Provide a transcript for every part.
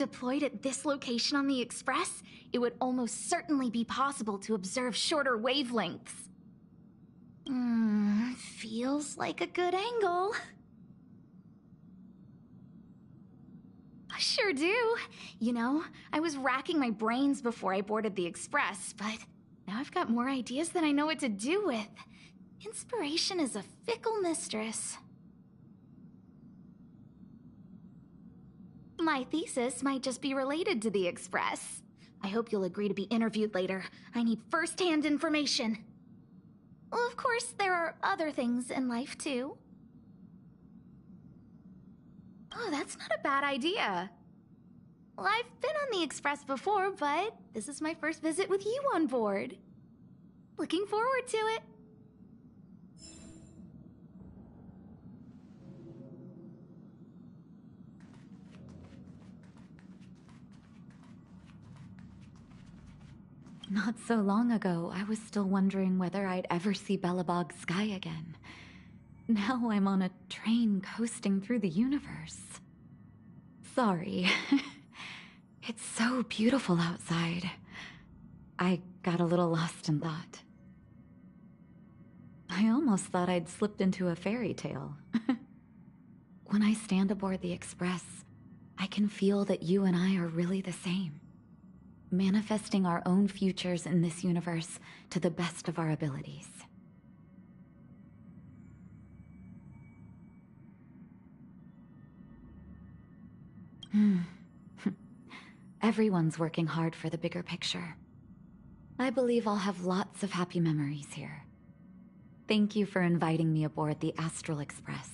Deployed at this location on the Express, it would almost certainly be possible to observe shorter wavelengths. Feels like a good angle. I sure do. You know, I was racking my brains before I boarded the Express, but now I've got more ideas than I know what to do with. Inspiration is a fickle mistress. My thesis might just be related to the Express. I hope you'll agree to be interviewed later. I need first-hand information. Well, of course, there are other things in life, too. Oh, that's not a bad idea. Well, I've been on the Express before, but this is my first visit with you on board. Looking forward to it. Not so long ago, I was still wondering whether I'd ever see Belobog's sky again. Now I'm on a train coasting through the universe. Sorry. It's so beautiful outside. I got a little lost in thought. I almost thought I'd slipped into a fairy tale. When I stand aboard the Express, I can feel that you and I are really the same. Manifesting our own futures in this universe to the best of our abilities. Everyone's working hard for the bigger picture. I believe I'll have lots of happy memories here. Thank you for inviting me aboard the Astral Express.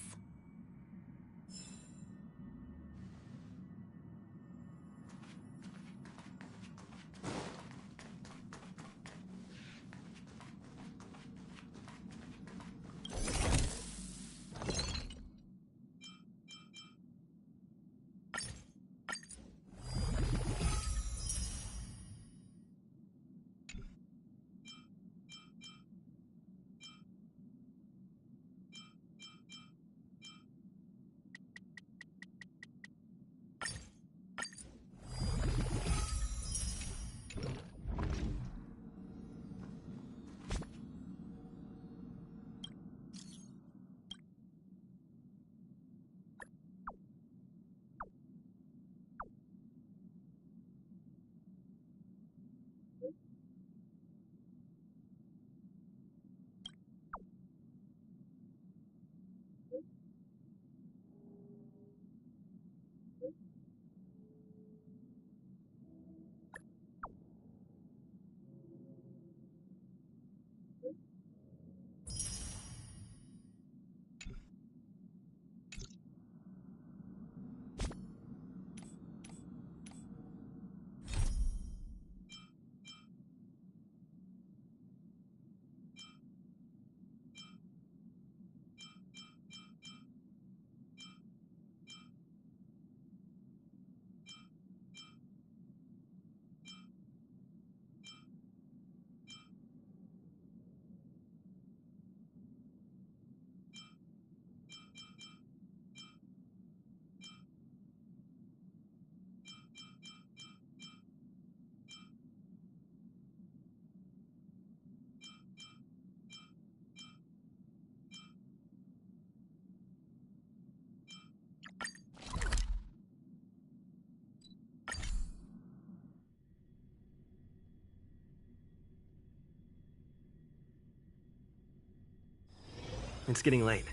It's getting late.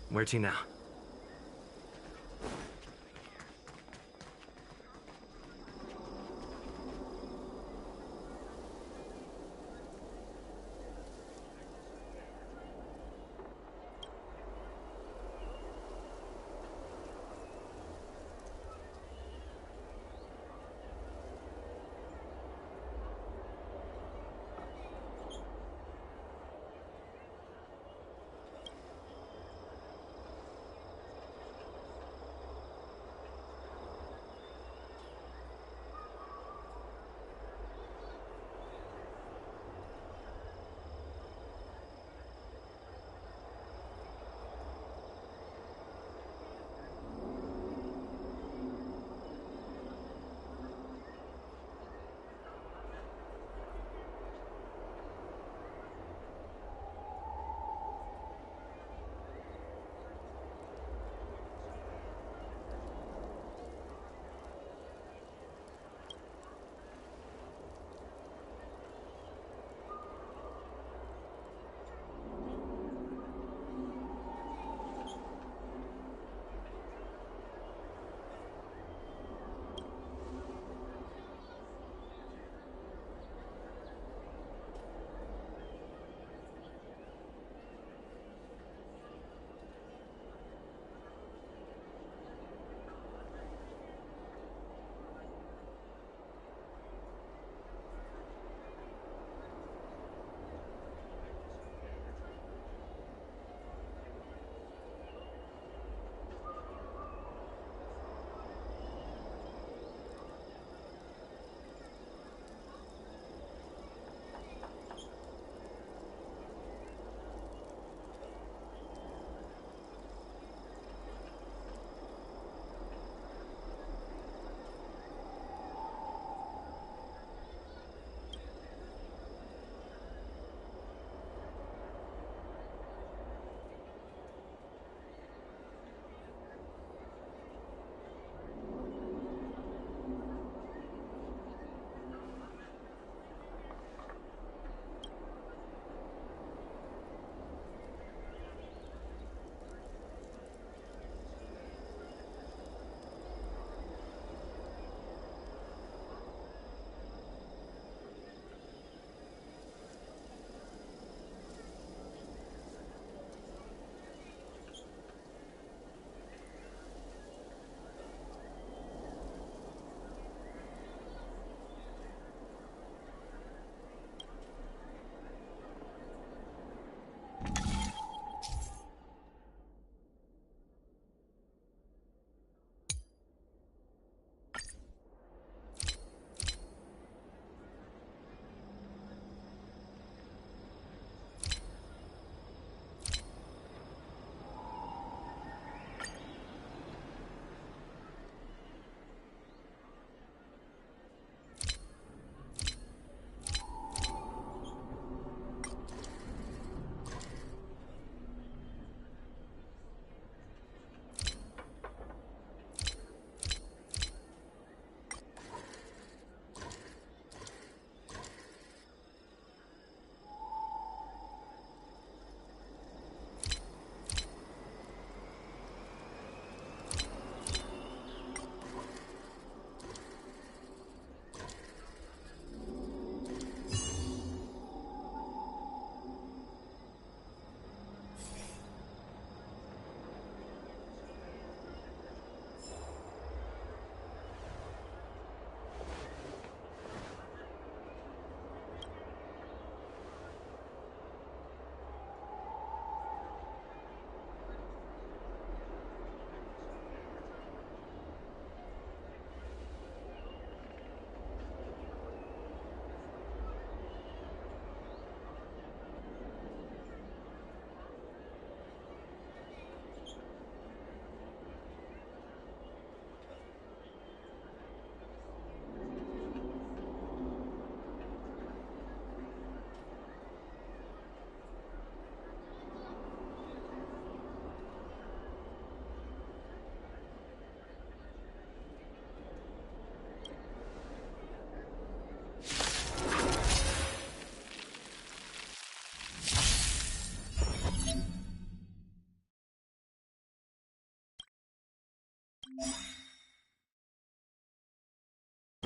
Where to now?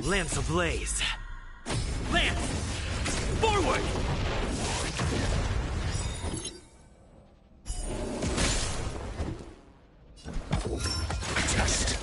Lance ablaze. Lance! Forward! Test.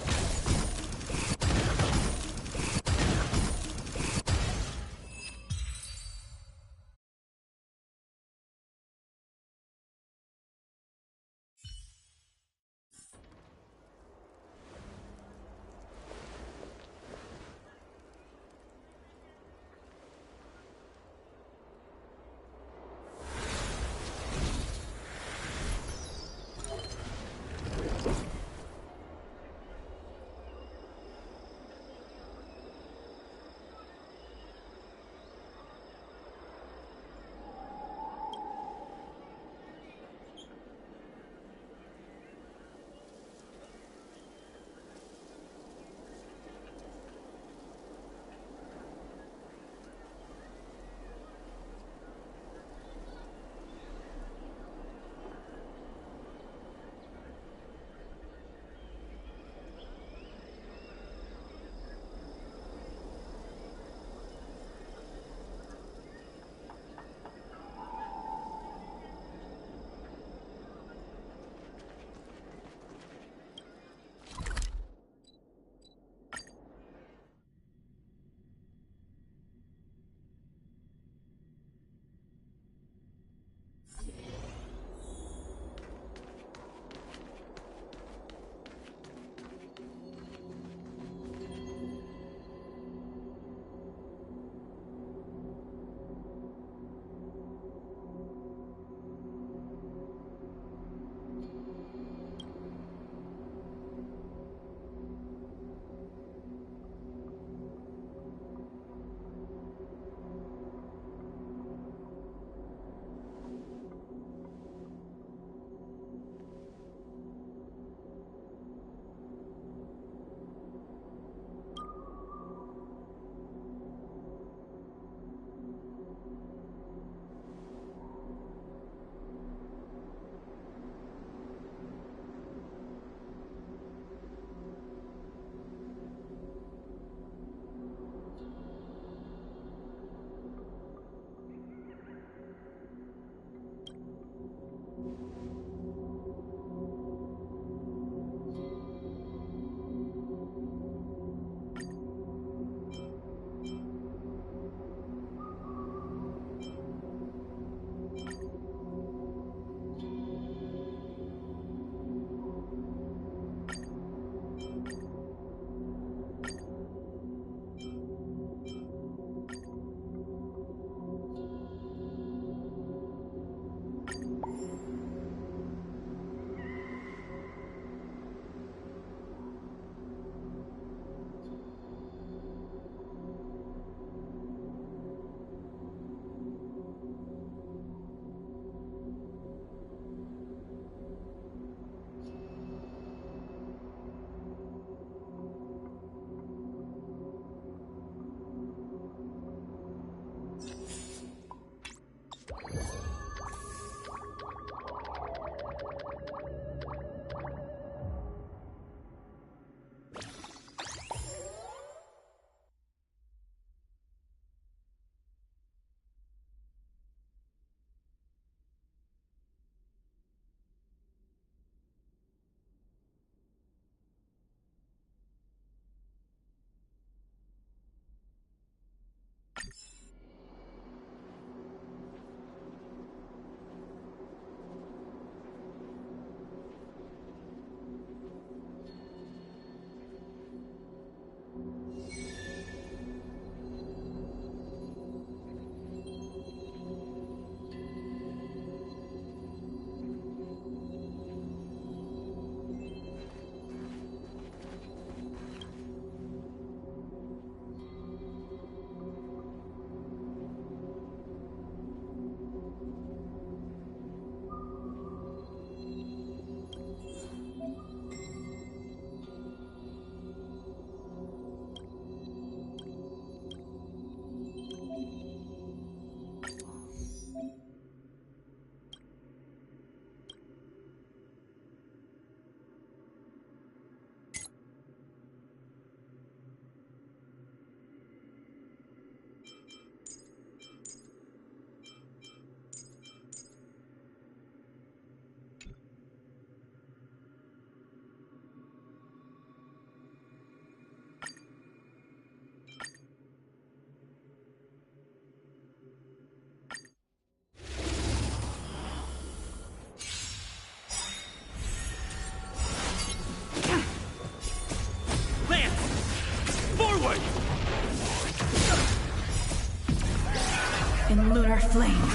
in lunar flame.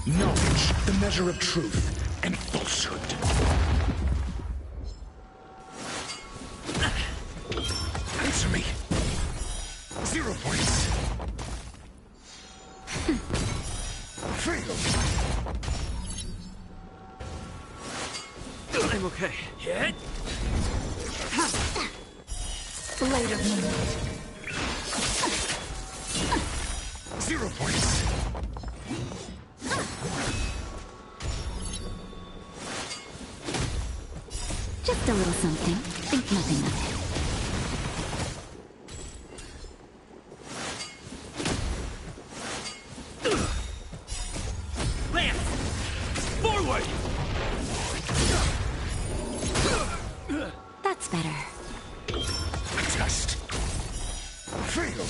Knowledge, the measure of truth and falsehood. Answer me. 0 points. Fail. I'm okay. Hit. Blade of moonlight. 0 points. Just a little something. Think nothing of it. Lance! Forward! That's better. Test. Fail.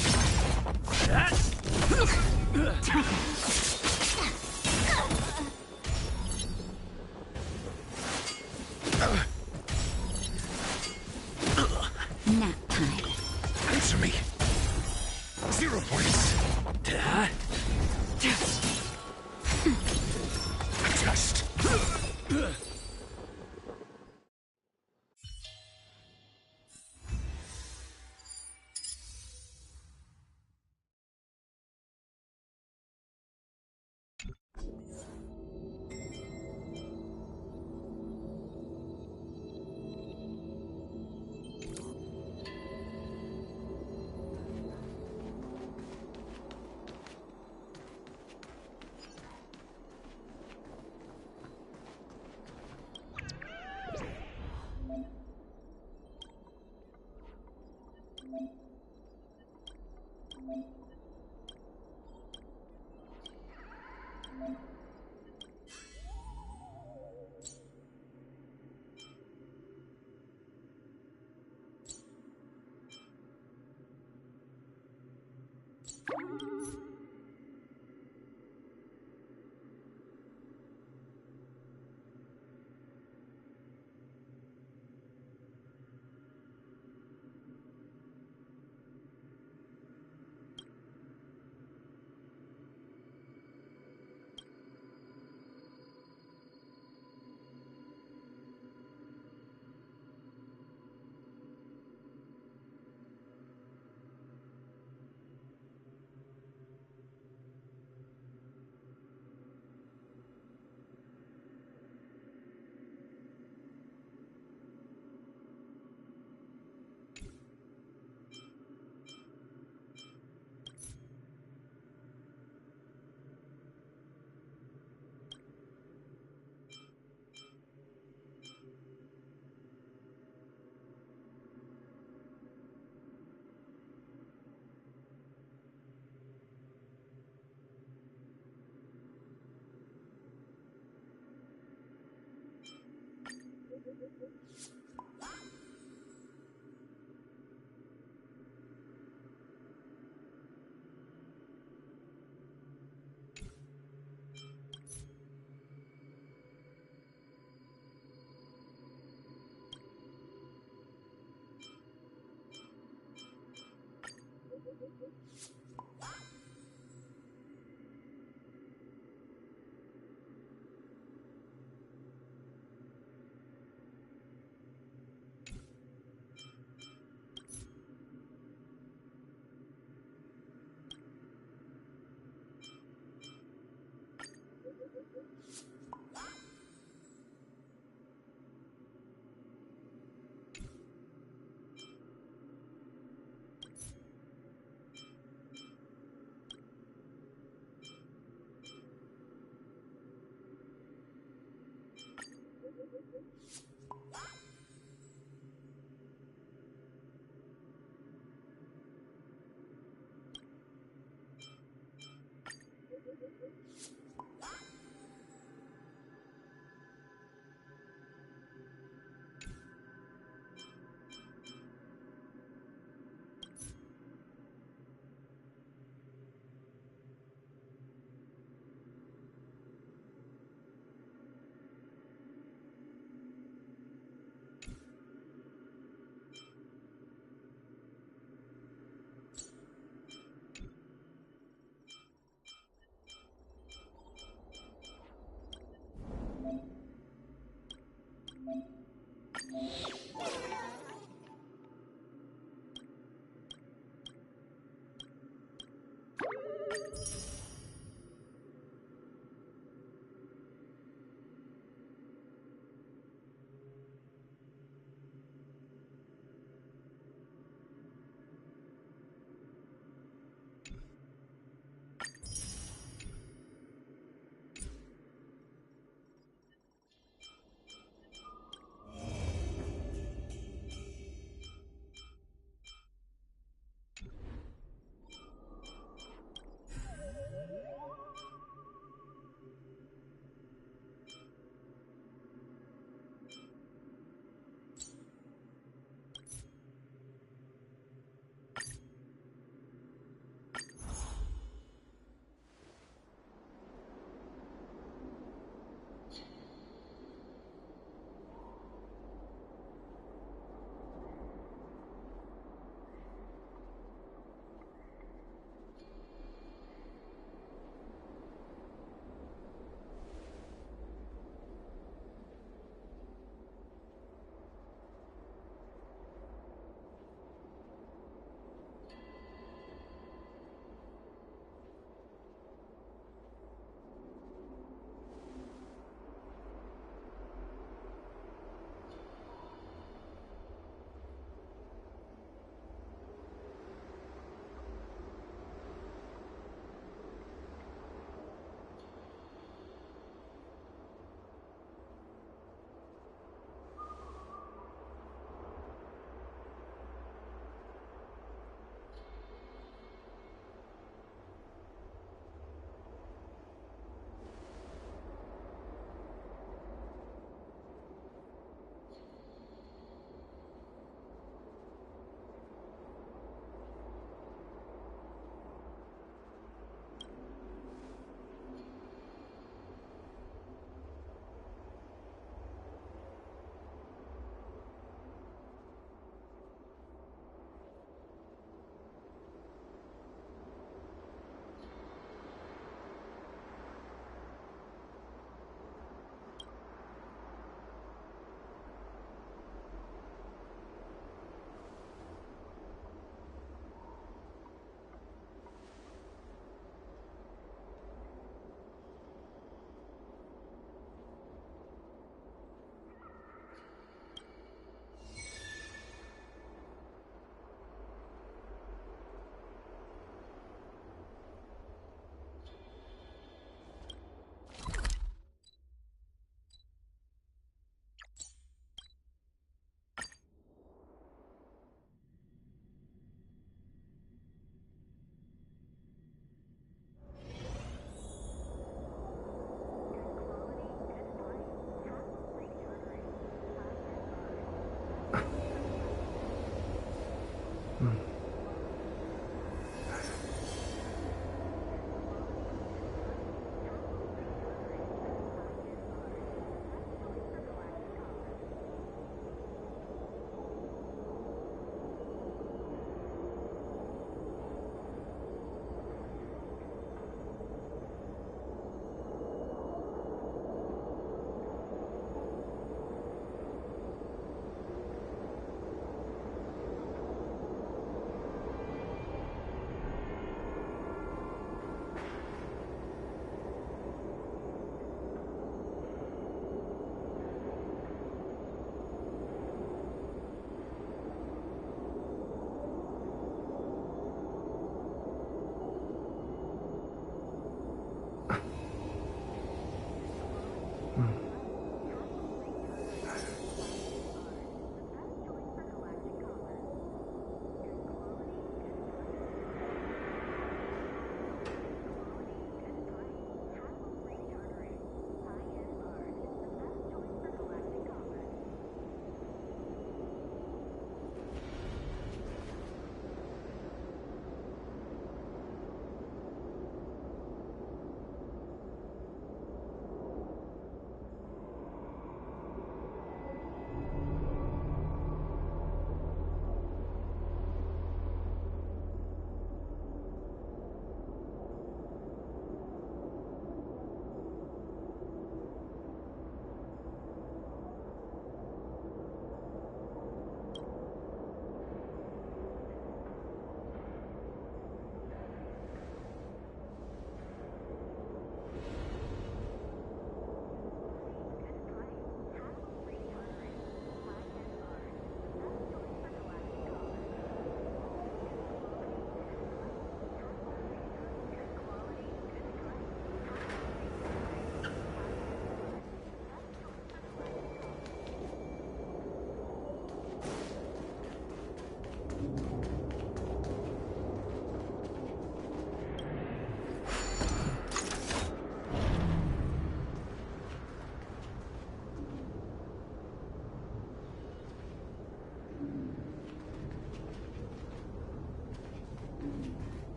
Nap time. Answer me. 0 points. Test.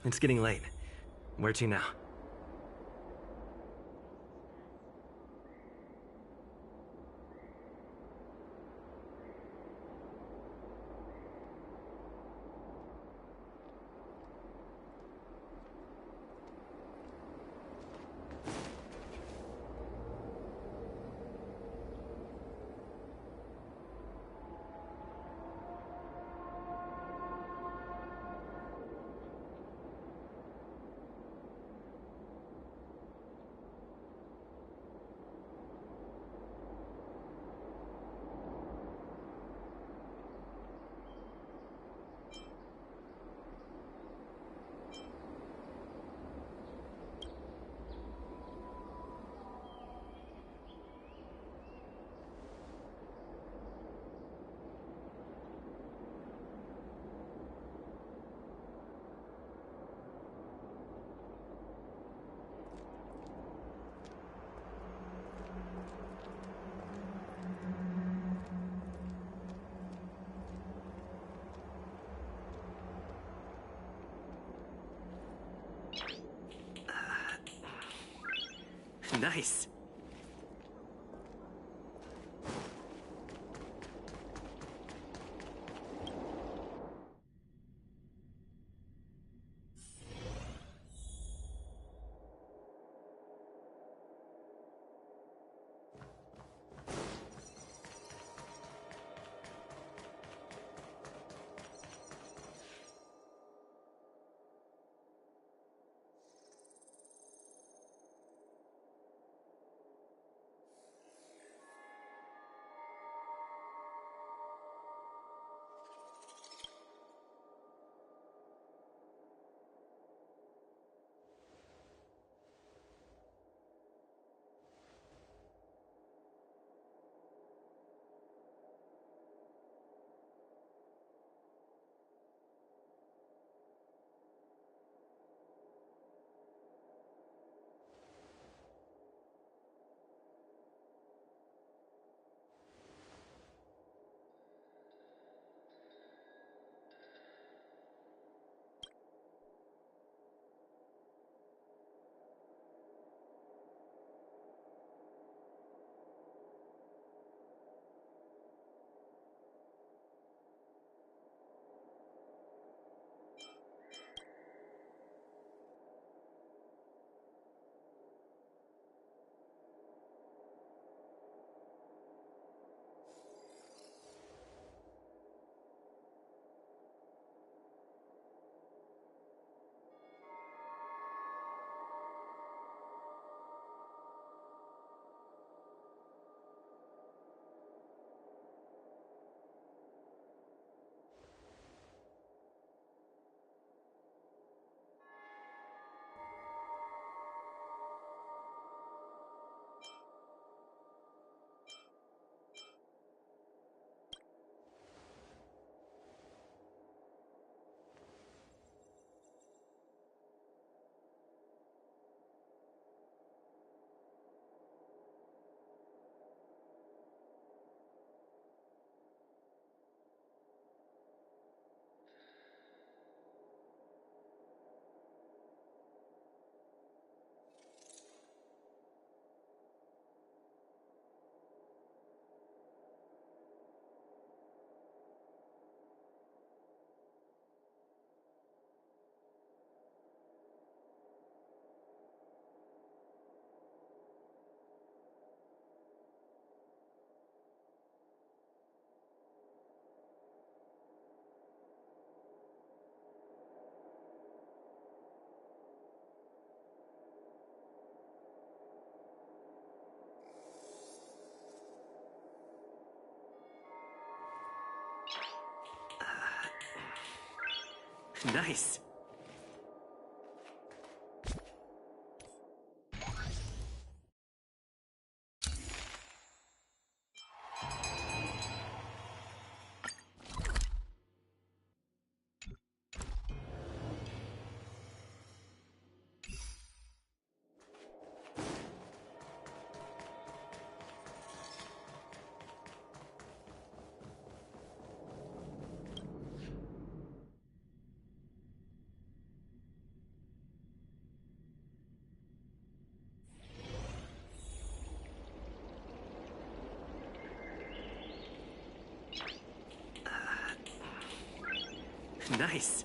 It's getting late. Where to now? Nice. Nice. Nice.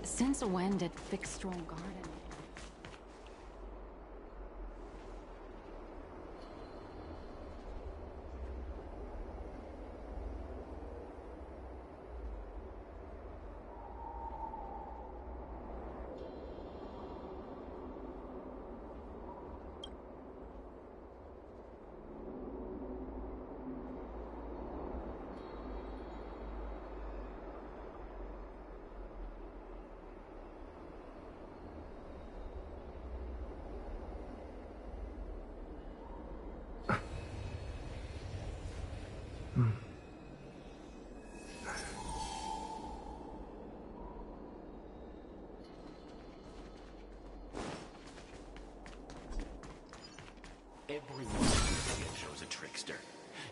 Since when did Fixstrom Garden? Everyone in this game shows a trickster.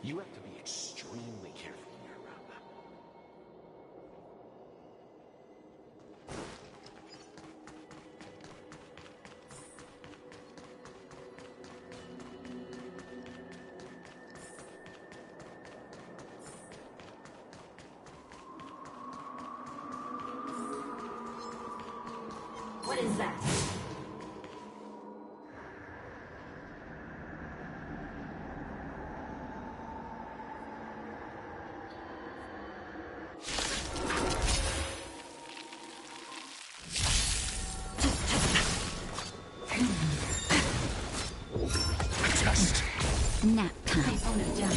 You have to be extremely careful when you're around them. What is that? Nap time. Opponent down.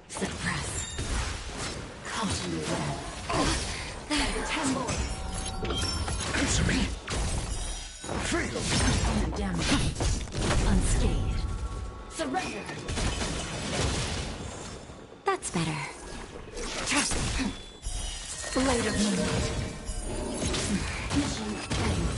Suppress. Caution you well. 10 more. Answer me. Feel. Opponent down. Unscathed. Surrender. That's better. Blade of Moonlight. Mission failed.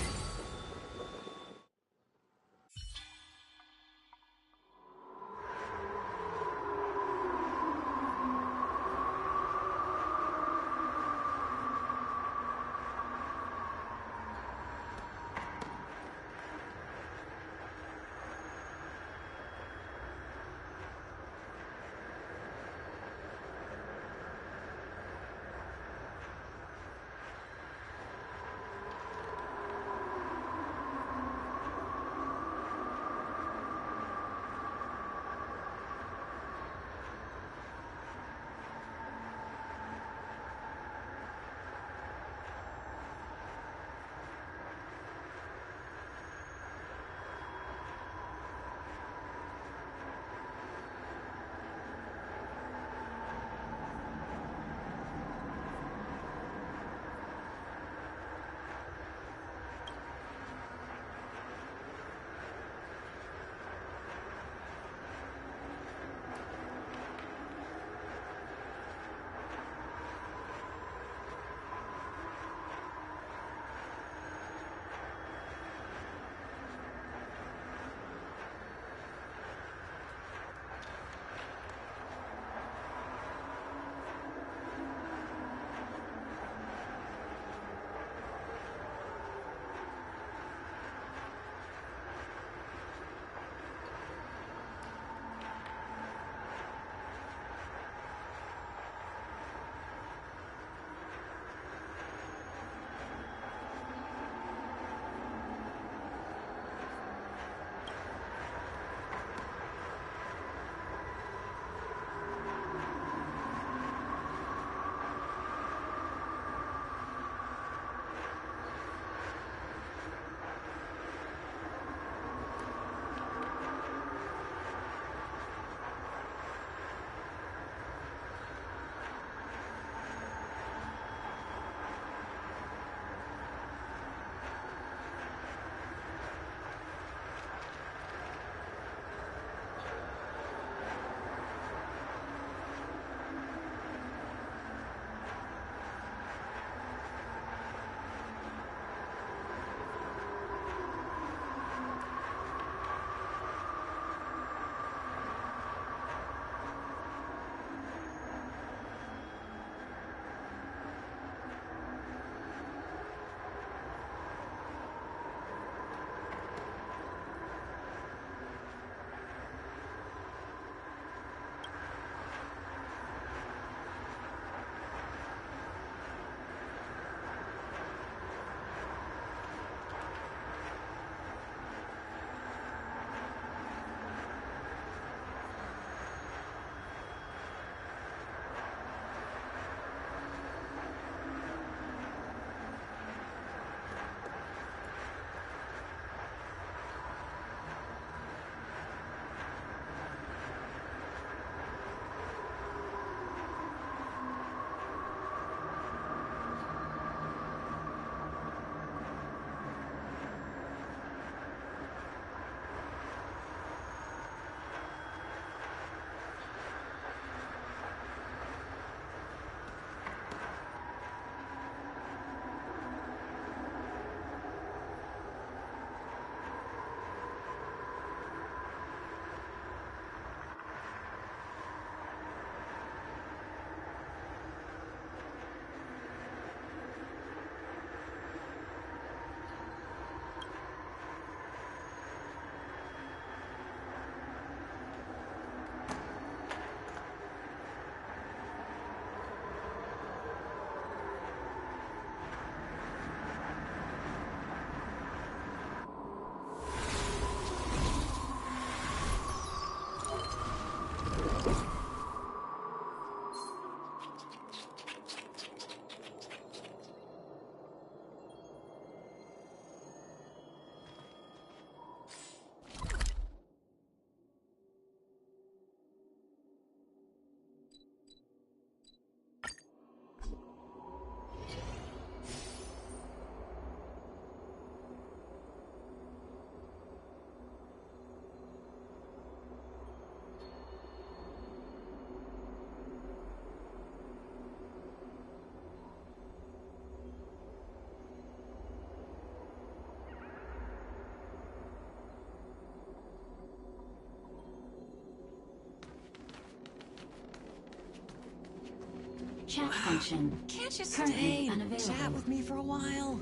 Chat function. Can't you Currently stay and unavailable. chat with me for a while?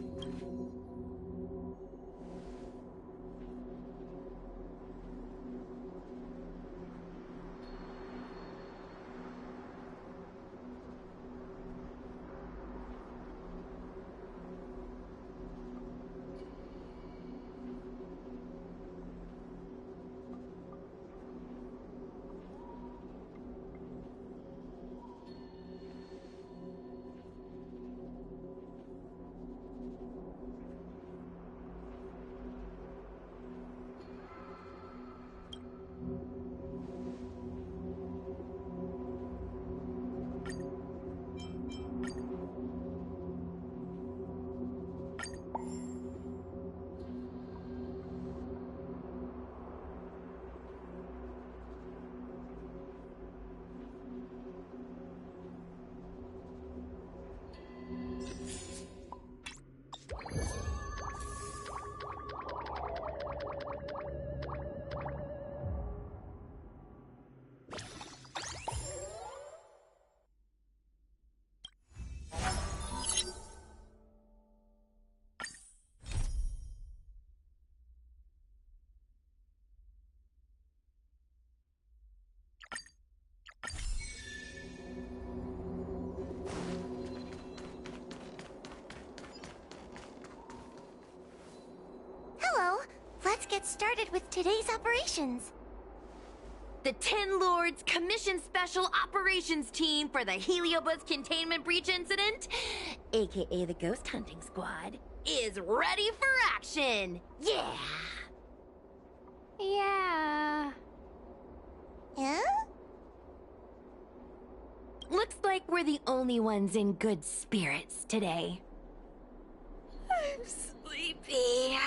Hello! Let's get started with today's operations. The Ten Lords Commission Special Operations Team for the Heliobus Containment Breach Incident, aka the Ghost Hunting Squad, is ready for action! Yeah! Yeah. Looks like we're the only ones in good spirits today. I'm sleepy.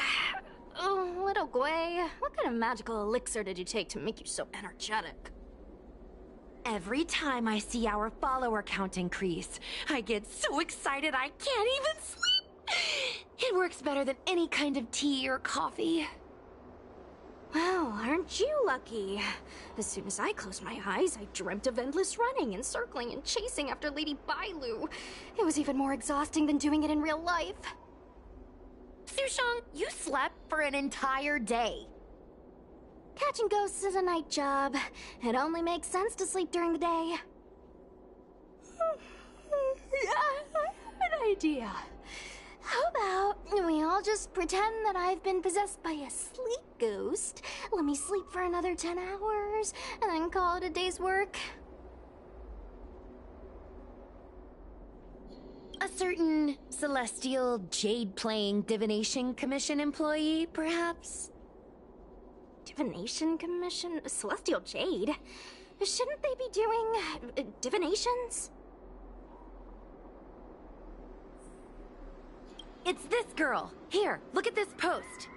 Oh, little Gwei, what kind of magical elixir did you take to make you so energetic? Every time I see our follower count increase, I get so excited I can't even sleep. It works better than any kind of tea or coffee. Well, aren't you lucky? As soon as I closed my eyes, I dreamt of endless running and circling and chasing after Lady Bailu. It was even more exhausting than doing it in real life. Sushang, you slept for an entire day. Catching ghosts is a night job. It only makes sense to sleep during the day. Yeah, I have an idea. How about we all just pretend that I've been possessed by a sleep ghost, let me sleep for another 10 hours, and then call it a day's work? A certain celestial jade-playing divination commission employee, perhaps? Divination Commission? Celestial Jade? Shouldn't they be doing divinations? It's this girl. Here, look at this post.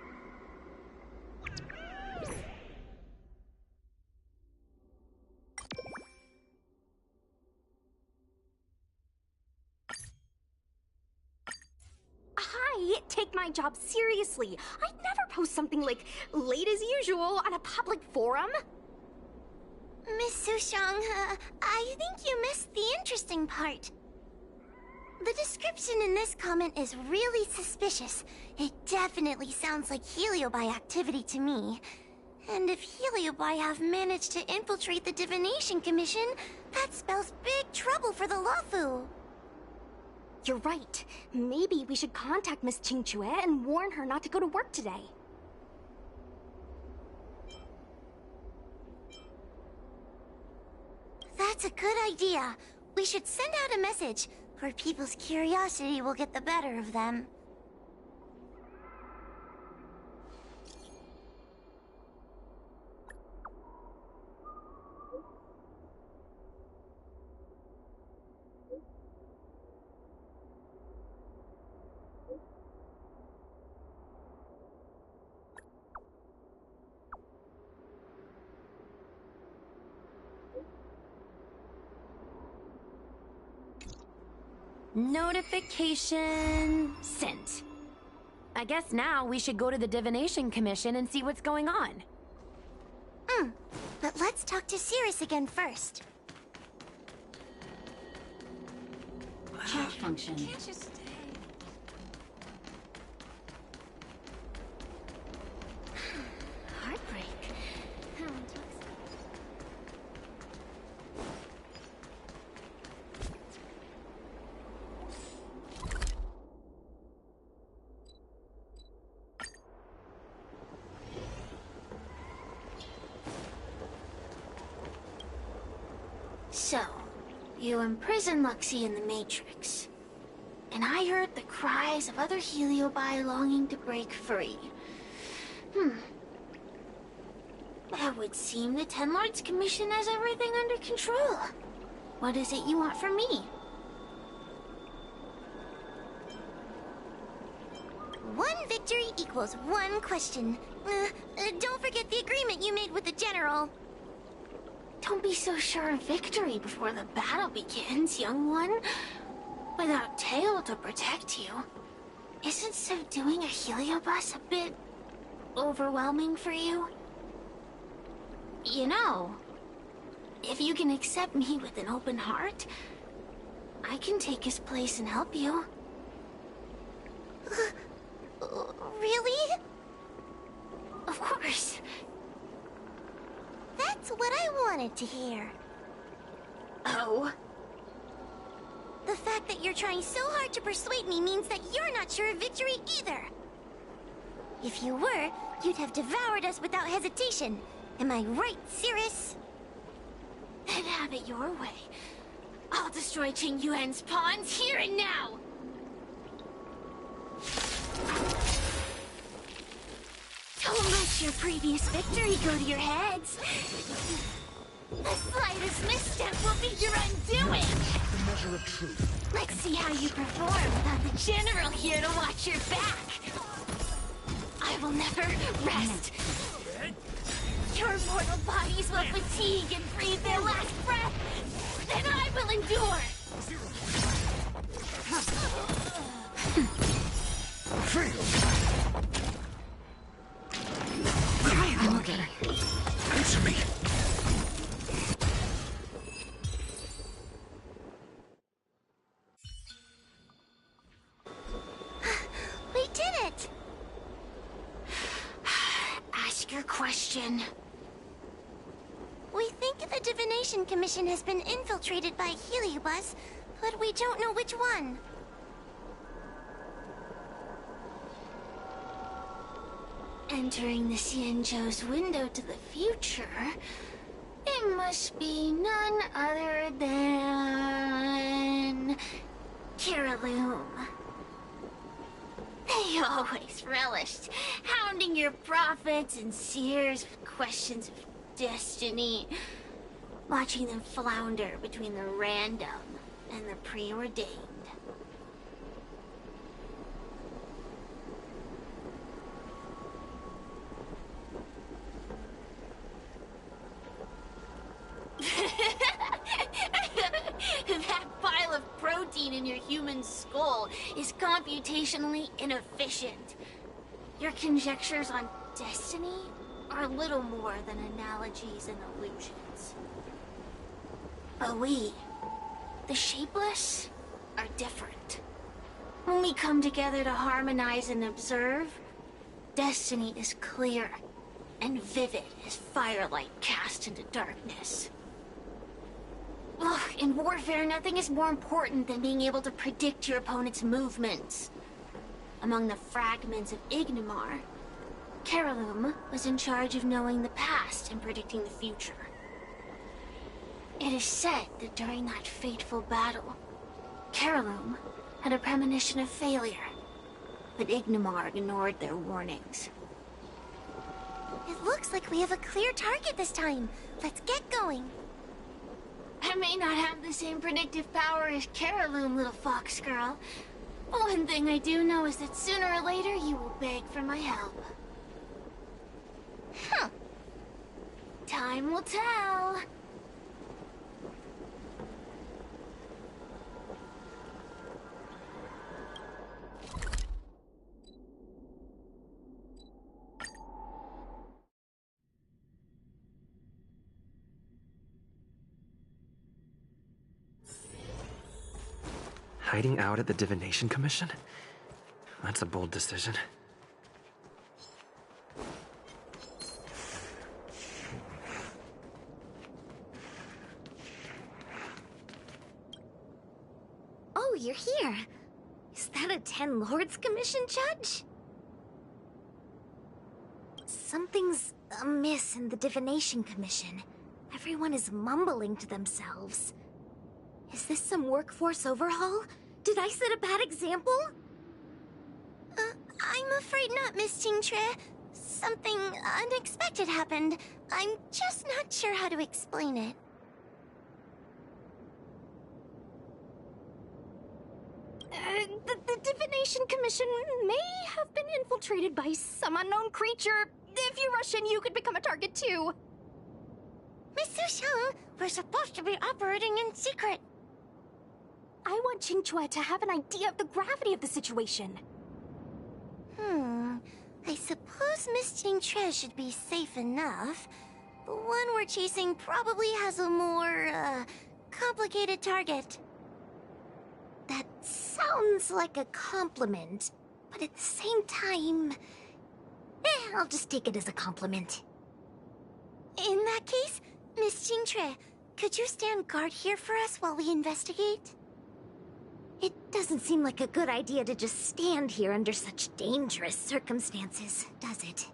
Hi, take my job seriously. I'd never post something like late as usual on a public forum. Miss Sushang, I think you missed the interesting part. The description in this comment is really suspicious. It definitely sounds like Heliobi activity to me. And if Heliobi have managed to infiltrate the Divination Commission, that spells big trouble for the Luofu. You're right. Maybe we should contact Miss Qingchue and warn her not to go to work today. That's a good idea. We should send out a message, or people's curiosity will get the better of them. Notification sent. I guess now we should go to the Divination Commission and see what's going on. But let's talk to Cirrus again first. Chat function. Can't you stay? Heartbreak. How intoxicating. So, you imprisoned Luxie in the Matrix. And I heard the cries of other Heliobi longing to break free. It would seem the Ten Lords Commission has everything under control. What is it you want from me? One victory equals one question. Don't forget the agreement you made with the General. Don't be so sure of victory before the battle begins, young one. Without Tail to protect you, isn't subduing a Heliobus a bit overwhelming for you? You know, if you can accept me with an open heart, I can take his place and help you. Really? Of course. That's what I wanted to hear. Oh? The fact that you're trying so hard to persuade me means that you're not sure of victory either. If you were, you'd have devoured us without hesitation. Am I right, Cirrus? Then have it your way. I'll destroy Qing Yuan's pawns here and now! Don't let your previous victory go to your heads. The slightest misstep will be your undoing. The measure of truth. Let's see how you perform without the General here to watch your back. I will never rest. Your mortal bodies will fatigue and breathe their last breath. Then I will endure. I'm okay. Answer me. We did it! Ask your question. We think the Divination Commission has been infiltrated by Heliobus, but we don't know which one. Entering the Xianzhou's window to the future, it must be none other than... Kiraloom. They always relished hounding your prophets and seers with questions of destiny, watching them flounder between the random and the preordained. That pile of protein in your human skull is computationally inefficient. Your conjectures on destiny are little more than analogies and illusions. But we, the Shapeless, are different. When we come together to harmonize and observe, destiny is clear and vivid as firelight cast into darkness. Ugh, in warfare, nothing is more important than being able to predict your opponent's movements. Among the fragments of Ignimar, Kiraloom was in charge of knowing the past and predicting the future. It is said that during that fateful battle, Kiraloom had a premonition of failure, but Ignimar ignored their warnings. It looks like we have a clear target this time. Let's get going. I may not have the same predictive power as Kiraloom, little fox girl. But one thing I do know is that sooner or later you will beg for my help. Huh. Time will tell. Hiding out at the Divination Commission? That's a bold decision. Oh, you're here. Is that a Ten Lords Commission judge? Something's amiss in the Divination Commission. Everyone is mumbling to themselves. Is this some workforce overhaul? Did I set a bad example? I'm afraid not, Miss Jingtre. Something unexpected happened. I'm just not sure how to explain it. The Divination Commission may have been infiltrated by some unknown creature. If you rush in, you could become a target too. Miss Sushang, we're supposed to be operating in secret. I want Qingchue to have an idea of the gravity of the situation. I suppose Miss Jingtre should be safe enough. The one we're chasing probably has a more, complicated target. That sounds like a compliment, but at the same time... I'll just take it as a compliment. In that case, Miss Jingtre, could you stand guard here for us while we investigate? It doesn't seem like a good idea to just stand here under such dangerous circumstances, does it?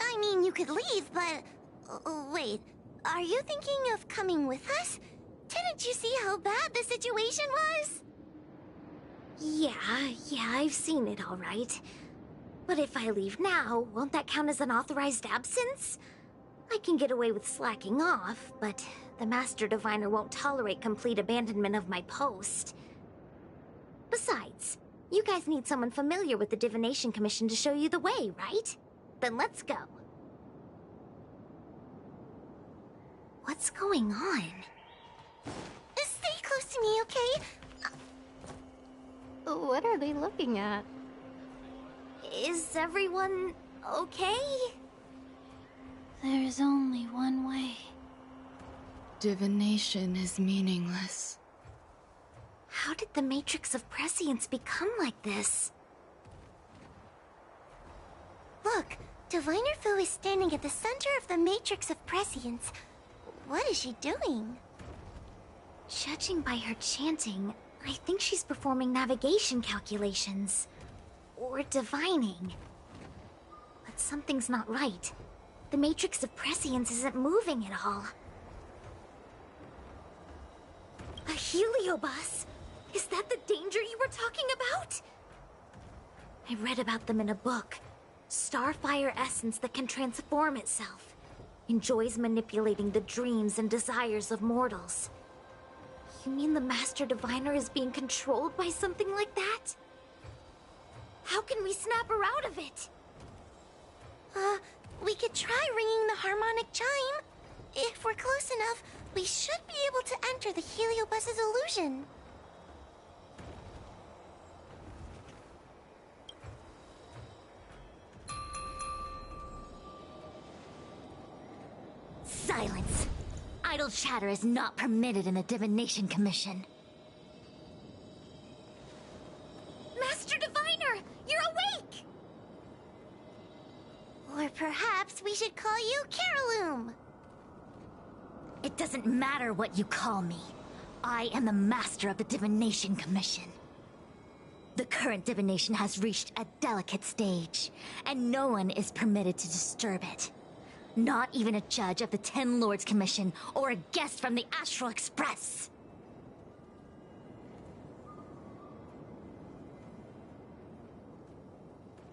I mean, you could leave, but... wait, are you thinking of coming with us? Didn't you see how bad the situation was? Yeah, I've seen it all right. But if I leave now, won't that count as an authorized absence? I can get away with slacking off, but the Master Diviner won't tolerate complete abandonment of my post. Besides, you guys need someone familiar with the Divination Commission to show you the way, right? Then let's go. What's going on? Stay close to me, okay? What are they looking at? Is everyone okay? There's only one way. Divination is meaningless. How did the Matrix of Prescience become like this? Look, Diviner Fu is standing at the center of the Matrix of Prescience. What is she doing? Judging by her chanting, I think she's performing navigation calculations. Or divining. But something's not right. The Matrix of Prescience isn't moving at all. A heliobus? Is that the danger you were talking about? I read about them in a book. Starfire essence that can transform itself. Enjoys manipulating the dreams and desires of mortals. You mean the Master Diviner is being controlled by something like that? How can we snap her out of it? We could try ringing the harmonic chime. If we're close enough, we should be able to enter the heliobus's illusion. Silence! Idle chatter is not permitted in the Divination Commission. Master Diviner, you're awake! Or perhaps we should call you Caroloom. It doesn't matter what you call me. I am the master of the Divination Commission. The current divination has reached a delicate stage, and no one is permitted to disturb it. Not even a judge of the Ten Lords Commission or a guest from the Astral Express.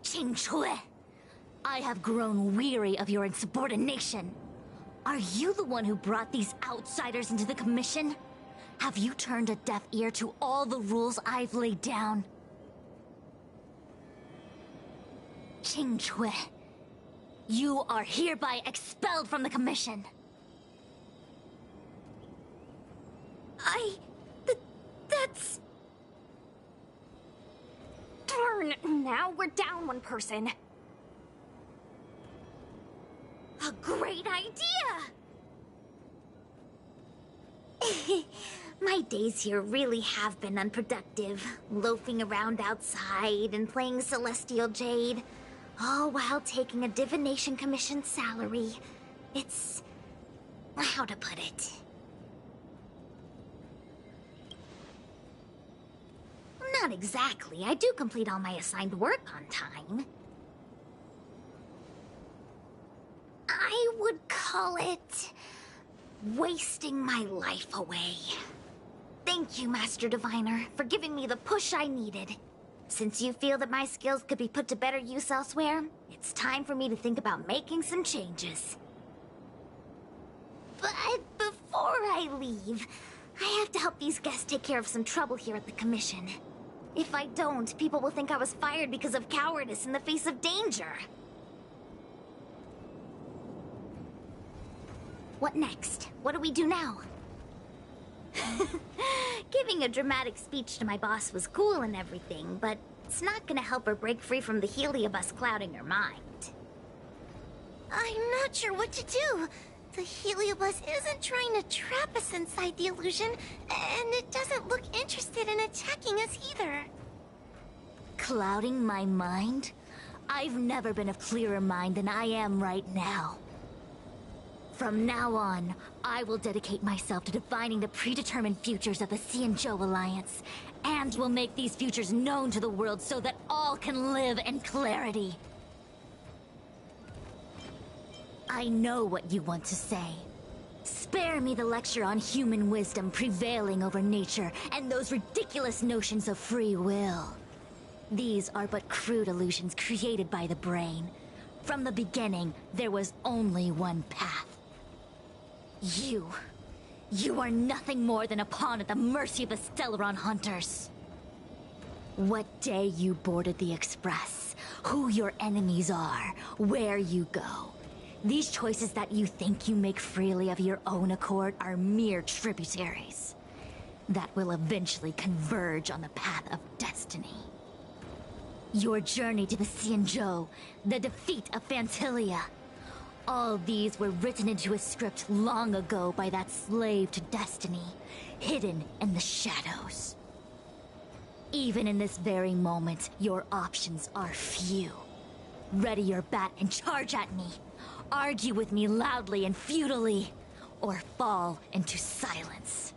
Qingchue, I have grown weary of your insubordination. Are you the one who brought these outsiders into the Commission? Have you turned a deaf ear to all the rules I've laid down? Qingchue, you are hereby expelled from the Commission. That's... Darn! Now we're down one person. A great idea! My days here really have been unproductive, loafing around outside and playing Celestial Jade, all while taking a divination commission salary. It's... how to put it? Not exactly. I do complete all my assigned work on time. I would call it... wasting my life away. Thank you, Master Diviner, for giving me the push I needed. Since you feel that my skills could be put to better use elsewhere, it's time for me to think about making some changes. But before I leave, I have to help these guests take care of some trouble here at the Commission. If I don't, people will think I was fired because of cowardice in the face of danger. What next? What do we do now? Giving a dramatic speech to my boss was cool and everything, but it's not gonna help her break free from the heliobus clouding her mind. I'm not sure what to do. The heliobus isn't trying to trap us inside the illusion, and it doesn't look interested in attacking us either. Clouding my mind? I've never been of clearer mind than I am right now. From now on, I will dedicate myself to defining the predetermined futures of the Xianzhou Alliance, and will make these futures known to the world so that all can live in clarity. I know what you want to say. Spare me the lecture on human wisdom prevailing over nature and those ridiculous notions of free will. These are but crude illusions created by the brain. From the beginning, there was only one path. You are nothing more than a pawn at the mercy of the Stellaron hunters. What day you boarded the Express, who your enemies are, where you go. These choices that you think you make freely of your own accord are mere tributaries that will eventually converge on the path of destiny. Your journey to the Xianzhou, the defeat of Phantilia, all these were written into a script long ago by that slave to destiny, hidden in the shadows. Even in this very moment, your options are few. Ready your bat and charge at me. Argue with me loudly and futilely, or fall into silence.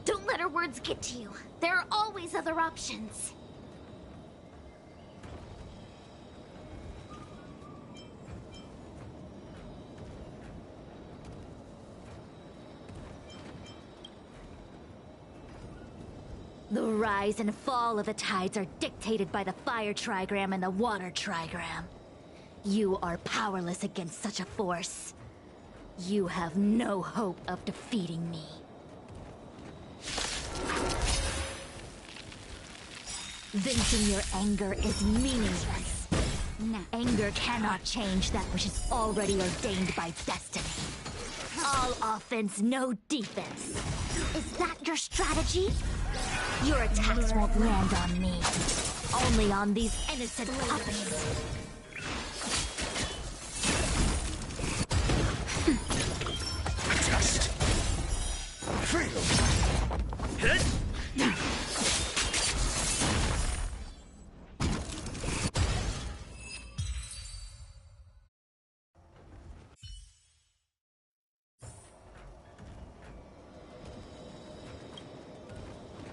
Don't let her words get to you. There are always other options. The rise and fall of the tides are dictated by the fire trigram and the water trigram. You are powerless against such a force. You have no hope of defeating me. Venting your anger is meaningless. Anger cannot change that which is already ordained by destiny. All offense, no defense. Is that your strategy? Your attacks won't land on me. Only on these innocent puppets. Test. Fail. Hit!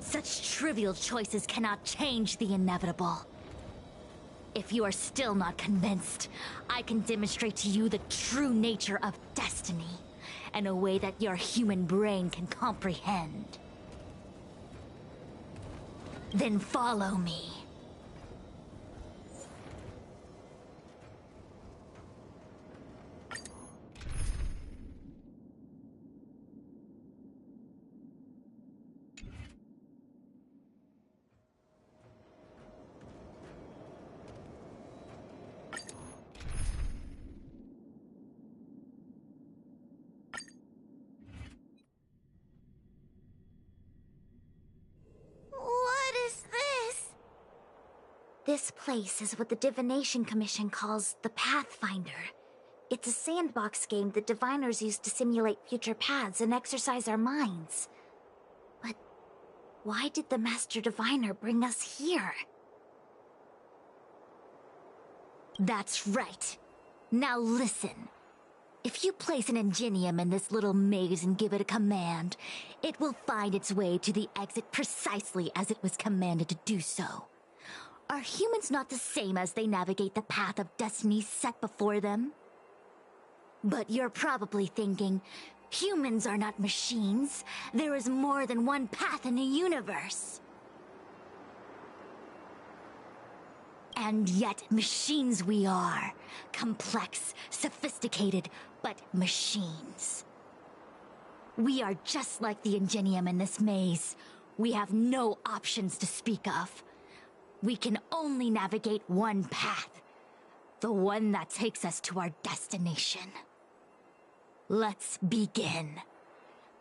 Such trivial choices cannot change the inevitable. If you are still not convinced, I can demonstrate to you the true nature of destiny in a way that your human brain can comprehend. Then follow me. This place is what the Divination Commission calls the Pathfinder. It's a sandbox game that diviners use to simulate future paths and exercise our minds. But why did the Master Diviner bring us here? That's right. Now listen. If you place an ingenium in this little maze and give it a command, it will find its way to the exit precisely as it was commanded to do so. Are humans not the same as they navigate the path of destiny set before them? But you're probably thinking, humans are not machines. There is more than one path in the universe. And yet, machines we are. Complex, sophisticated, but machines. We are just like the ingenium in this maze. We have no options to speak of. We can only navigate one path. The one that takes us to our destination. Let's begin.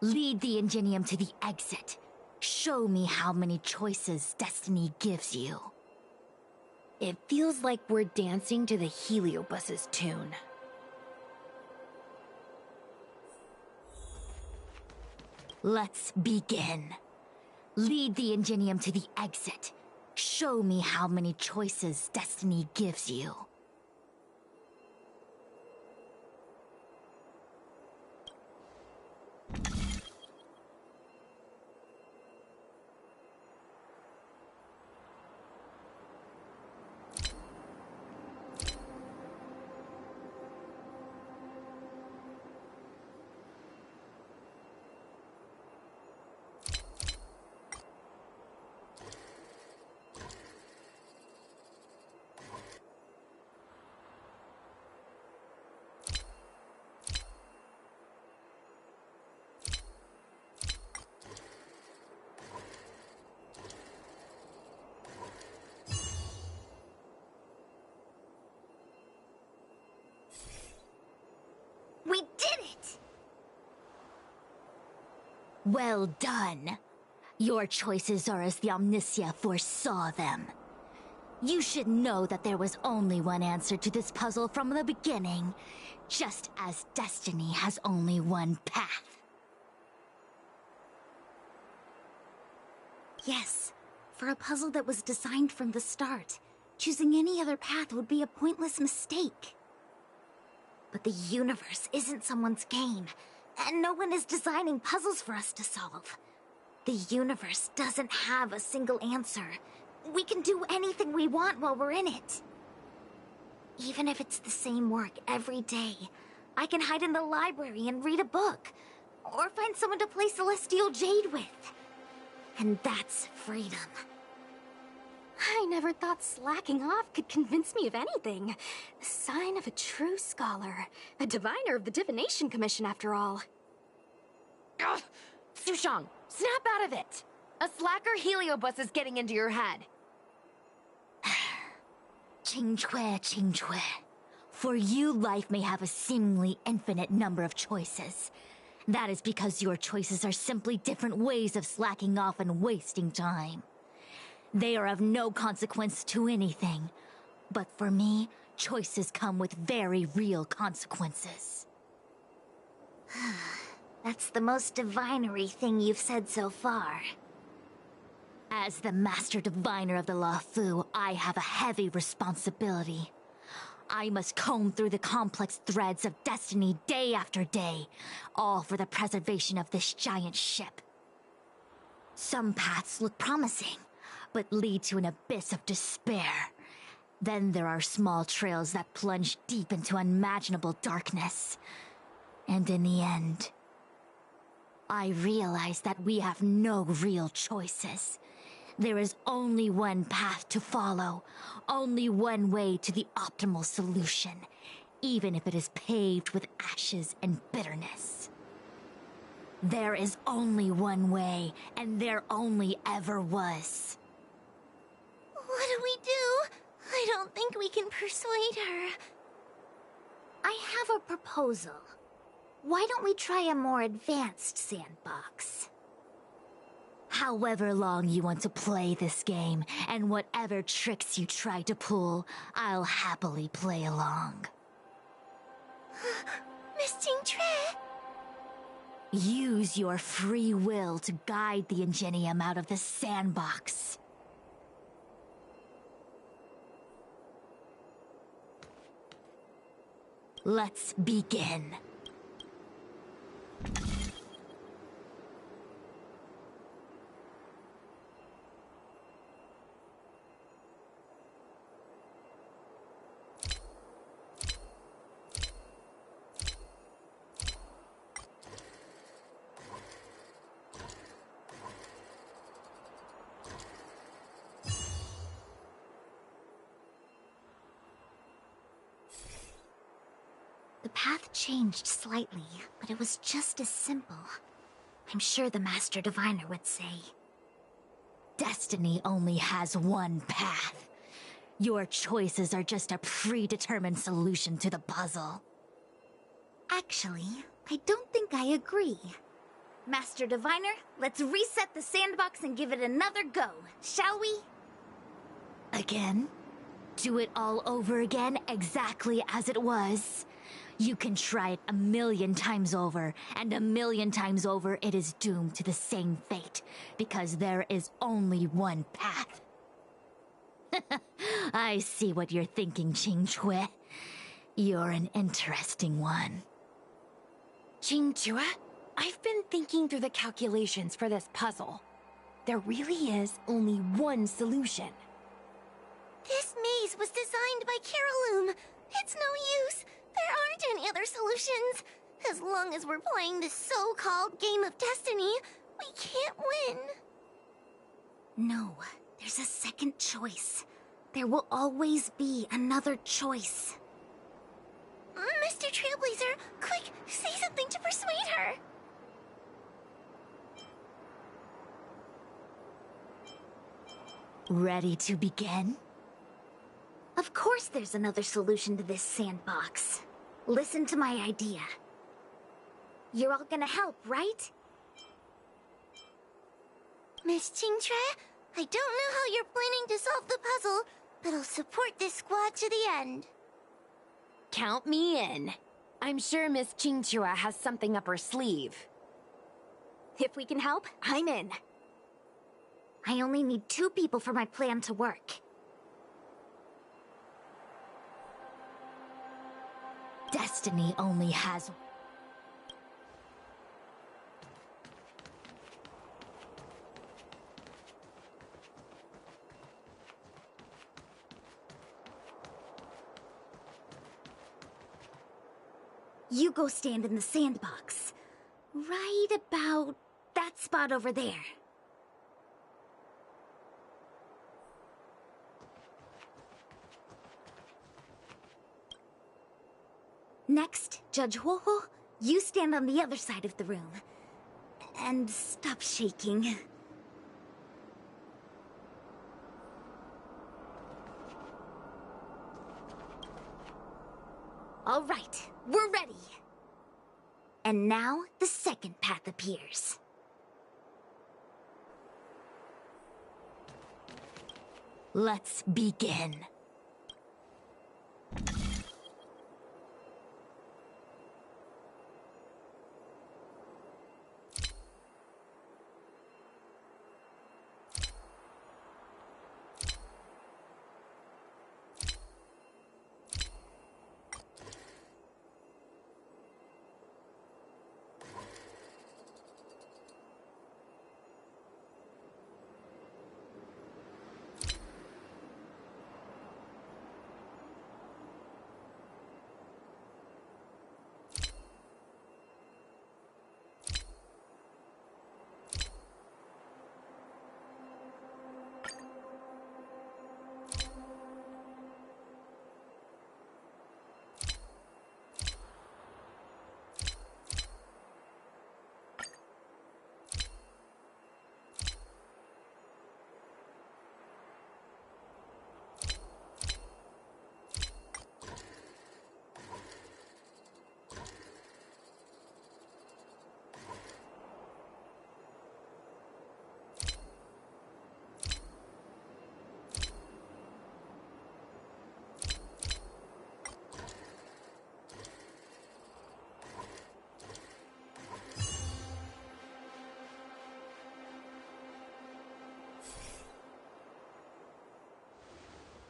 Lead the ingenium to the exit. Show me how many choices destiny gives you. It feels like we're dancing to the Heliobus's tune. Let's begin. Lead the ingenium to the exit. Show me how many choices destiny gives you. We did it! Well done. Your choices are as the Omnicia foresaw them. You should know that there was only one answer to this puzzle from the beginning, just as destiny has only one path. Yes, for a puzzle that was designed from the start, choosing any other path would be a pointless mistake. But the universe isn't someone's game, and no one is designing puzzles for us to solve. The universe doesn't have a single answer. We can do anything we want while we're in it. Even if it's the same work every day, I can hide in the library and read a book, or find someone to play Celestial Jade with. And that's freedom. I never thought slacking off could convince me of anything. The sign of a true scholar. A diviner of the Divination Commission, after all. Ugh! Sushang, snap out of it! A slacker Heliobus is getting into your head. Qingque. For you, life may have a seemingly infinite number of choices. That is because your choices are simply different ways of slacking off and wasting time. They are of no consequence to anything. But for me, choices come with very real consequences. That's the most divinery thing you've said so far. As the Master Diviner of the Luofu, I have a heavy responsibility. I must comb through the complex threads of destiny day after day, all for the preservation of this giant ship. Some paths look promising, but lead to an abyss of despair. Then there are small trails that plunge deep into unimaginable darkness. And in the end, I realize that we have no real choices. There is only one path to follow, only one way to the optimal solution, even if it is paved with ashes and bitterness. There is only one way, and there only ever was. What do we do? I don't think we can persuade her. I have a proposal. Why don't we try a more advanced sandbox? However long you want to play this game, and whatever tricks you try to pull, I'll happily play along. Miss Jingtre? Use your free will to guide the Ingenium out of the sandbox. Let's begin. The path changed slightly, but it was just as simple. I'm sure the Master Diviner would say. Destiny only has one path. Your choices are just a predetermined solution to the puzzle. Actually, I don't think I agree. Master Diviner, let's reset the sandbox and give it another go, shall we? Again? Do it all over again, exactly as it was. You can try it 1,000,000 times over, and 1,000,000 times over it is doomed to the same fate, because there is only one path. I see what you're thinking, Qingque. You're an interesting one. Qingque, I've been thinking through the calculations for this puzzle. There really is only one solution. This maze was designed by Caroloom. It's no use. There aren't any other solutions. As long as we're playing this so-called game of destiny, we can't win. No, there's a second choice. There will always be another choice. Mr. Trailblazer, quick, say something to persuade her. Ready to begin? Of course there's another solution to this sandbox. Listen to my idea. You're all gonna help, right? Miss Qingtre, I don't know how you're planning to solve the puzzle, but I'll support this squad to the end. Count me in. I'm sure Miss Qingque has something up her sleeve. If we can help, I'm in. I only need 2 people for my plan to work. Destiny only has... You go stand in the sandbox. Right about that spot over there. Next, Judge Huohuo, you stand on the other side of the room. And stop shaking. All right, we're ready. And now, the second path appears. Let's begin.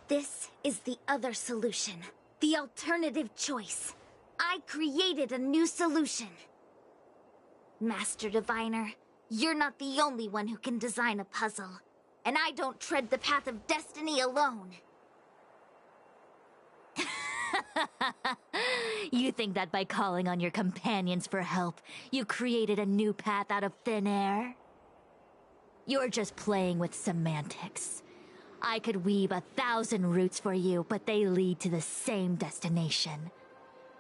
This is the other solution. The alternative choice. I created a new solution. Master Diviner, you're not the only one who can design a puzzle. And I don't tread the path of destiny alone. You think that by calling on your companions for help, you created a new path out of thin air? You're just playing with semantics. I could weave 1,000 routes for you, but they lead to the same destination.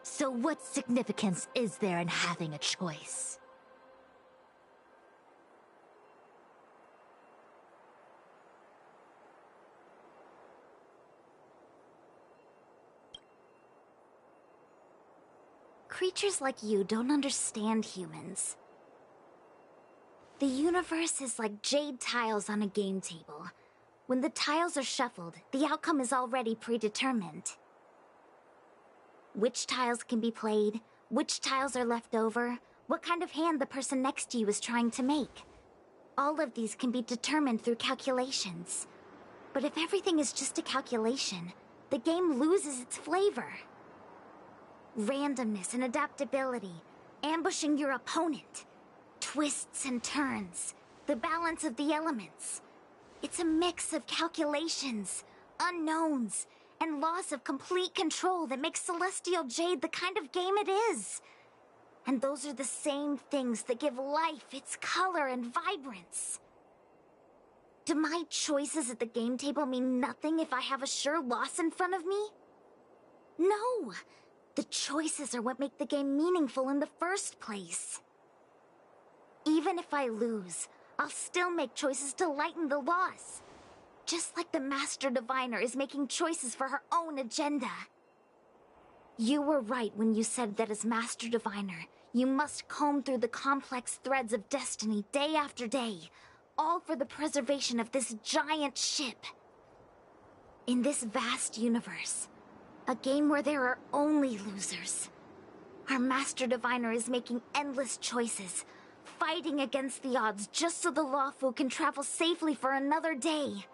So what significance is there in having a choice? Creatures like you don't understand humans. The universe is like jade tiles on a game table. When the tiles are shuffled, the outcome is already predetermined. Which tiles can be played, which tiles are left over, what kind of hand the person next to you is trying to make. All of these can be determined through calculations. But if everything is just a calculation, the game loses its flavor. Randomness and adaptability, ambushing your opponent, twists and turns, the balance of the elements. It's a mix of calculations, unknowns, and loss of complete control that makes Celestial Jade the kind of game it is. And those are the same things that give life its color and vibrance. Do my choices at the game table mean nothing if I have a sure loss in front of me? No! The choices are what make the game meaningful in the first place. Even if I lose, I'll still make choices to lighten the loss. Just like the Master Diviner is making choices for her own agenda. You were right when you said that as Master Diviner, you must comb through the complex threads of destiny day after day, all for the preservation of this giant ship. In this vast universe, a game where there are only losers, our Master Diviner is making endless choices, fighting against the odds just so the Lawfu can travel safely for another day.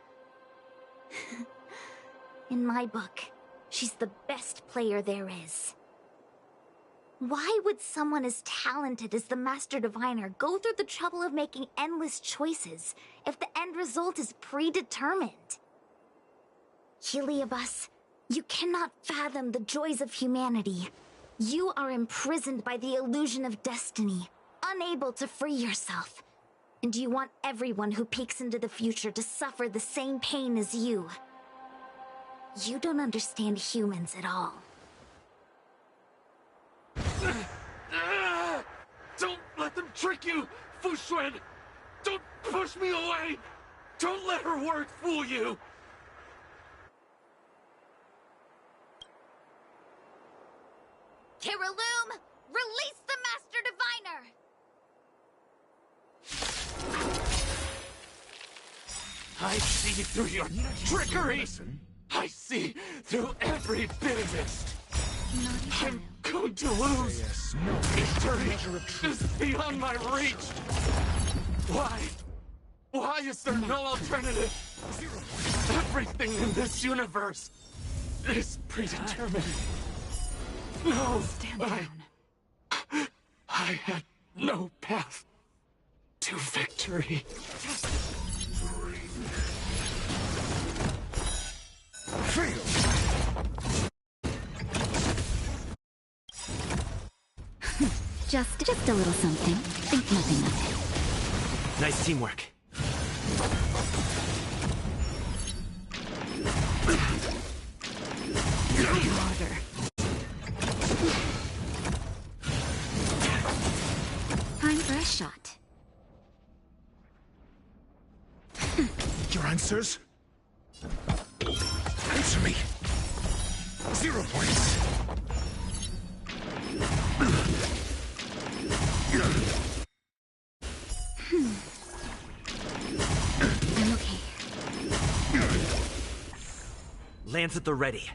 In my book, she's the best player there is. Why would someone as talented as the Master Diviner go through the trouble of making endless choices if the end result is predetermined? Heliobus, you cannot fathom the joys of humanity. You are imprisoned by the illusion of destiny, unable to free yourself. And you want everyone who peeks into the future to suffer the same pain as you. You don't understand humans at all. Don't let them trick you, Fu Xuan! Don't push me away! Don't let her words fool you! Kiraloom, release the Master Diviner! I see through your trickery! I see through every bit of it! I'm going to lose! Victory is beyond my reach! Why is there no alternative? Everything in this universe is predetermined. No, Stand down. I had no path to victory. Just a little something. Think nothing of it. Nice teamwork. Harder. Time for a shot. Your answers? Answer me. 0 points. I'm okay. Lance at the ready.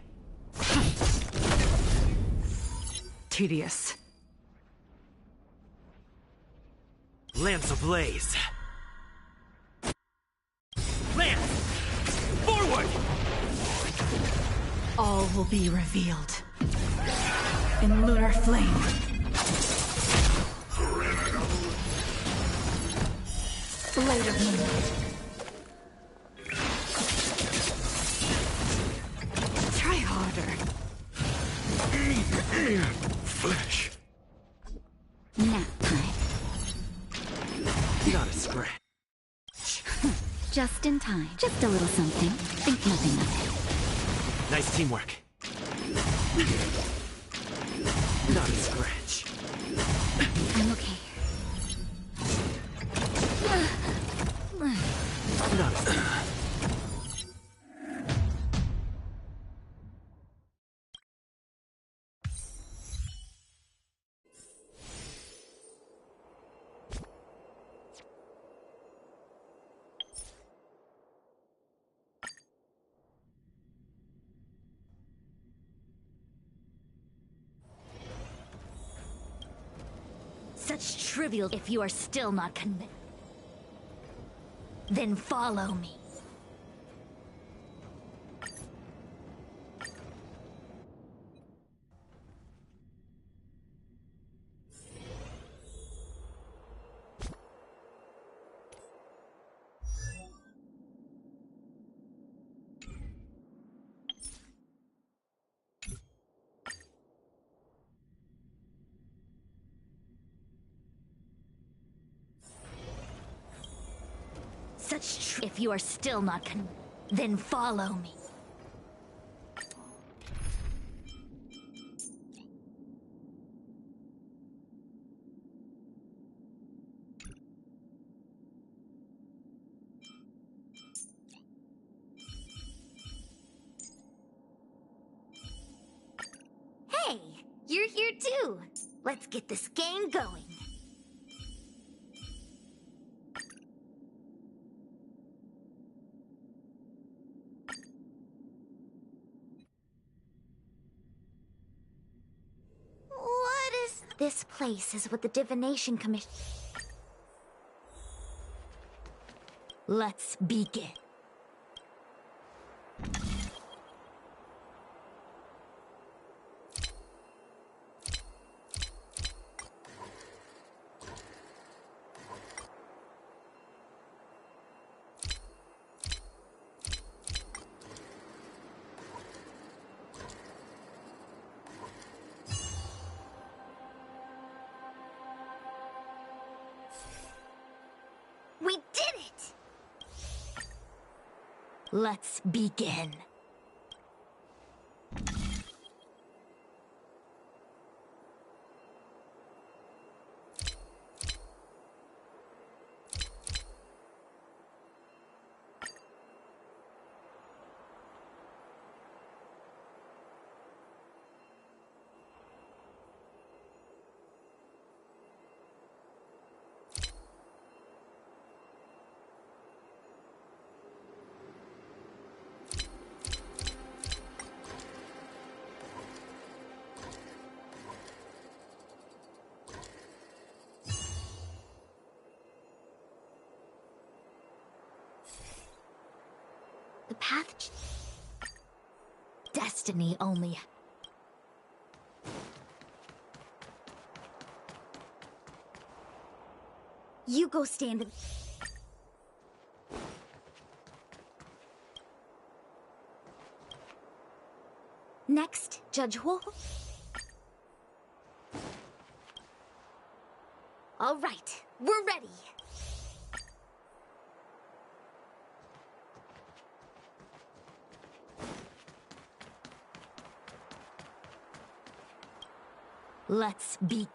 Tedious. Lance ablaze. Lance! Forward! will be revealed. In lunar flame. Blade of moonlight. Try harder. Flesh. Nap time. Not a scratch. Just in time. Just a little something. Think nothing of it. Nice teamwork. Not a scratch. I'm okay. Not a scratch. Such trivial if you are still not convinced. Then follow me. If you are still not then follow me. Hey, you're here too. Let's get this game going. This place is what the Divination Commission... Let's begin. We did it! Let's begin. The path... Destiny only. You go stand... Next, Judge Wolf. All right, we're ready. Let's begin.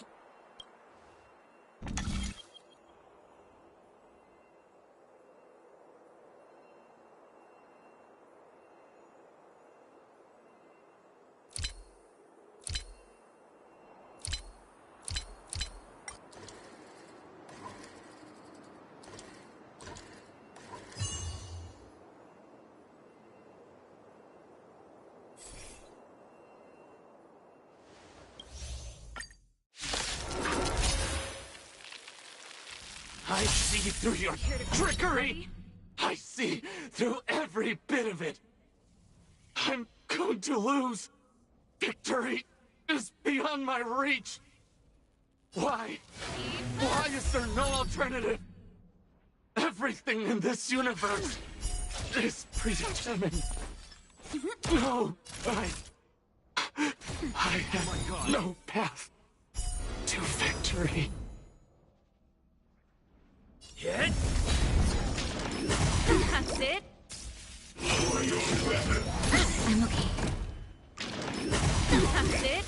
I see through your trickery! I see through every bit of it! I'm going to lose. Victory is beyond my reach. Why? Why is there no alternative? Everything in this universe is predetermined. No, I have no path to victory. Hit! That's it? I'm okay. That's it?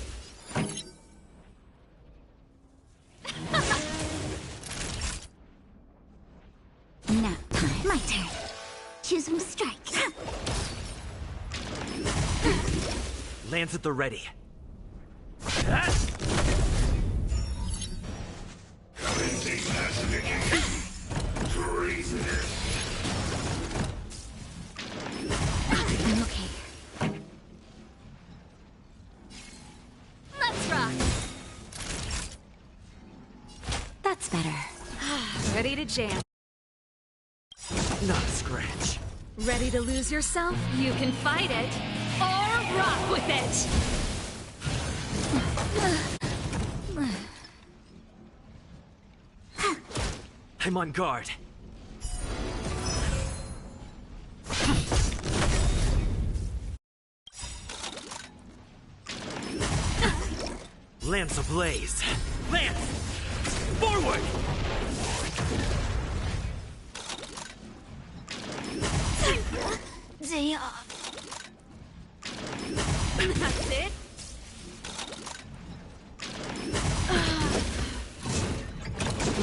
Now, my turn. Choose from strike. Lance at the ready. I'm okay. Let's rock! That's better. Ready to jam. Not a scratch. Ready to lose yourself? You can fight it, or rock with it! I'm on guard. Lance ablaze. Lance! Forward! Day off. That's it?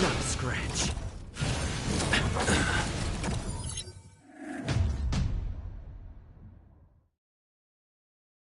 Not a scratch.